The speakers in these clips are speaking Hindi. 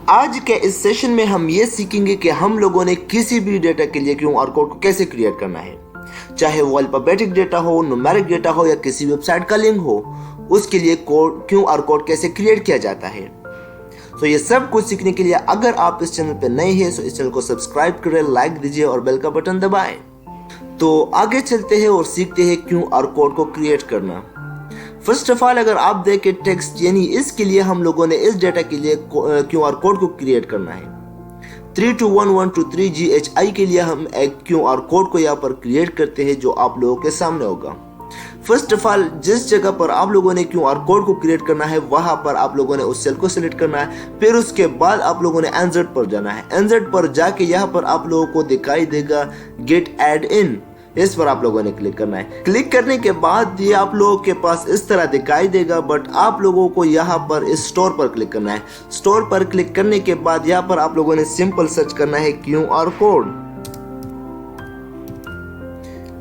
आज के इस सेशन में हम ये सीखेंगे कि हम लोगों ने किसी भी डेटा के लिए क्यूआर कोड को कैसे क्रिएट करना है, चाहे वो अल्फाबेटिक डेटा हो, न्यूमेरिक डेटा हो या किसी वेबसाइट का लिंक हो, उसके लिए क्यूआर कोड कैसे क्रिएट किया जाता है। तो ये सब कुछ सीखने के लिए अगर आप इस चैनल पे नए हैं तो इस चैनल को सब्सक्राइब करें, लाइक दीजिए और बेल का बटन दबाएं। तो आगे चलते हैं और सीखते हैं क्यूआर कोड को क्रिएट करना। फर्स्ट ऑफ ऑल, अगर आप देखें टेक्स्ट, यानी इसके लिए हम लोगों ने इस डेटा के लिए क्यूआर कोड को क्रिएट करना है। 32123GHI के लिए हम एक क्यूआर कोड को यहाँ पर क्रिएट करते हैं जो आप लोगों के सामने होगा। फर्स्ट ऑफ ऑल, जिस जगह पर आप लोगों ने क्यूआर कोड को क्रिएट करना है वहां पर आप लोगों ने उस सेल को सिलेक्ट करना है। फिर उसके बाद आप लोगों ने NZ पर जाना है। NZ पर जाके यहाँ पर आप लोगों को दिखाई देगा गेट एड इन, इस पर आप लोगों ने क्लिक करना है। क्लिक करने के बाद ये आप लोगों के पास इस तरह दिखाई देगा, बट आप लोगों को यहाँ पर इस स्टोर पर क्लिक करना है। स्टोर पर क्लिक करने के बाद यहाँ पर आप लोगों ने सिंपल सर्च करना है क्यूआर कोड।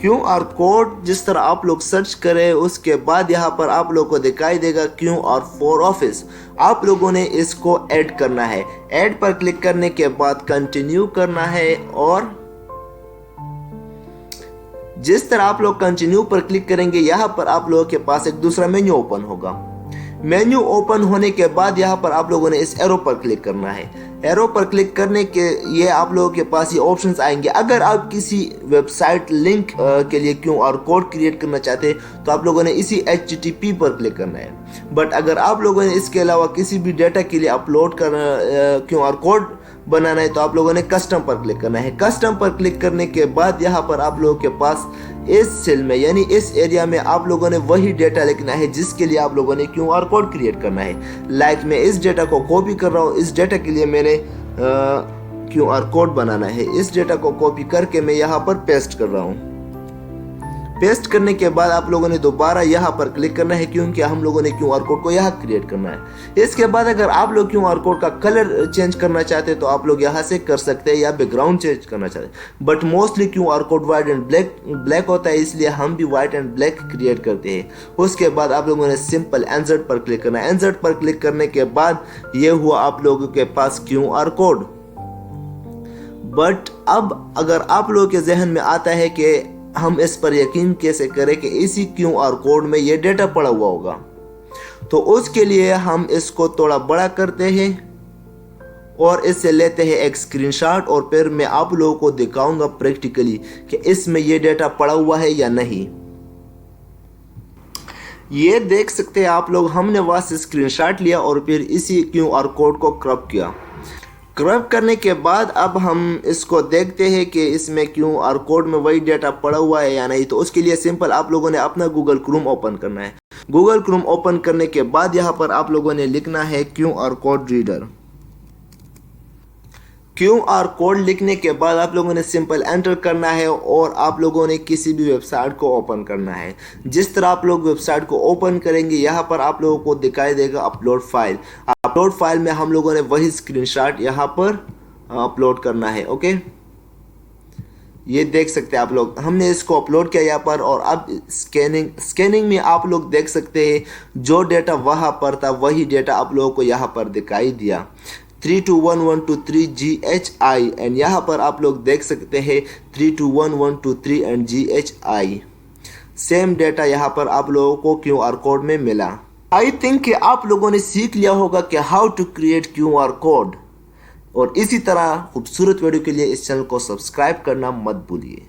क्यूआर कोड जिस तरह आप लोग सर्च करें उसके बाद यहाँ पर आप लोगों को दिखाई देगा क्यूआर फॉर ऑफिस। आप लोगों ने इसको ऐड करना है। ऐड पर क्लिक करने के बाद कंटिन्यू करना है और जिस तरह आप लोग कंटिन्यू पर क्लिक करेंगे यहाँ पर आप लोगों के पास एक दूसरा मेन्यू ओपन होगा। मेन्यू ओपन होने के बाद यहाँ पर आप लोगों ने इस एरो पर क्लिक करना है। एरो पर क्लिक करने के ये आप लोगों के पास ये ऑप्शंस आएंगे। अगर आप किसी वेबसाइट लिंक के लिए क्यूआर कोड क्रिएट करना चाहते हैं तो आप लोगों ने इसी HTTP पर क्लिक करना है। बट अगर आप लोगों ने इसके अलावा किसी भी डेटा के लिए अपलोड करना क्यूआर कोड बनाना है तो आप लोगों ने कस्टम पर क्लिक करना है। कस्टम पर क्लिक करने के बाद यहाँ पर आप लोगों के पास इस सेल में यानी इस एरिया में आप लोगों ने वही डेटा लिखना है जिसके लिए आप लोगों ने क्यूआर कोड क्रिएट करना है। लाइक मैं इस डेटा को कॉपी कर रहा हूँ, इस डेटा के लिए मैंने क्यूआर कोड बनाना है। इस डेटा को कॉपी करके मैं यहाँ पर पेस्ट कर रहा हूँ। पेस्ट करने के बाद आप लोगों ने दोबारा यहाँ पर क्लिक करना है क्योंकि हम लोगों ने क्यूआर कोड को यहाँ क्रिएट करना है। इसके बाद अगर आप लोग क्यूआर कोड का कलर चेंज करना चाहते हैं तो आप लोग यहाँ से कर सकते हैं या बैकग्राउंड चेंज करना चाहते हैं। But mostly QR code white and black होता है, इसलिए हम भी व्हाइट एंड ब्लैक क्रिएट करते हैं। उसके बाद आप लोगों ने सिंपल NZ पर क्लिक करना है। NZ पर क्लिक करने के बाद ये हुआ आप लोगों के पास क्यूआर कोड। बट अब अगर आप लोगों के जहन में आता है कि हम इस पर यकीन कैसे करें कि इसी क्यूआर कोड में ये डेटा पड़ा हुआ होगा, तो उसके लिए हम इसको थोड़ा बड़ा करते हैं और इससे लेते हैं एक स्क्रीनशॉट और फिर मैं आप लोगों को दिखाऊंगा प्रैक्टिकली कि इसमें ये डेटा पड़ा हुआ है या नहीं। ये देख सकते हैं आप लोग, हमने वहां से स्क्रीनशॉट लिया और फिर इसी क्यूआर कोड को क्रॉप किया। क्रॉप करने के बाद अब हम इसको देखते हैं कि इसमें क्यूआर कोड में वही डेटा पड़ा हुआ है या नहीं। तो उसके लिए सिंपल आप लोगों ने अपना गूगल क्रोम ओपन करना है। गूगल क्रोम ओपन करने के बाद यहाँ पर आप लोगों ने लिखना है QR code reader. QR code लिखने के बाद आप लोगों ने सिंपल एंटर करना है और आप लोगों ने किसी भी वेबसाइट को ओपन करना है। जिस तरह आप लोग वेबसाइट को ओपन करेंगे यहाँ पर आप लोगों को दिखाई देगा अपलोड फाइल। अपलोड फाइल में हम लोगों ने वही स्क्रीनशॉट यहाँ पर अपलोड करना है। ओके, ये देख सकते हैं आप लोग, हमने इसको अपलोड किया यहाँ पर। और अब स्कैनिंग में आप लोग देख सकते हैं जो डेटा वहाँ पर था वही डेटा आप लोगों को यहाँ पर दिखाई दिया 32123GHI एंड यहाँ पर आप लोग देख सकते हैं 32123 एंड GHI सेम डेटा यहाँ पर आप लोगों को क्यूआर कोड में मिला। आई थिंक कि आप लोगों ने सीख लिया होगा कि how to create QR code. और इसी तरह खूबसूरत वीडियो के लिए इस चैनल को सब्सक्राइब करना मत भूलिए।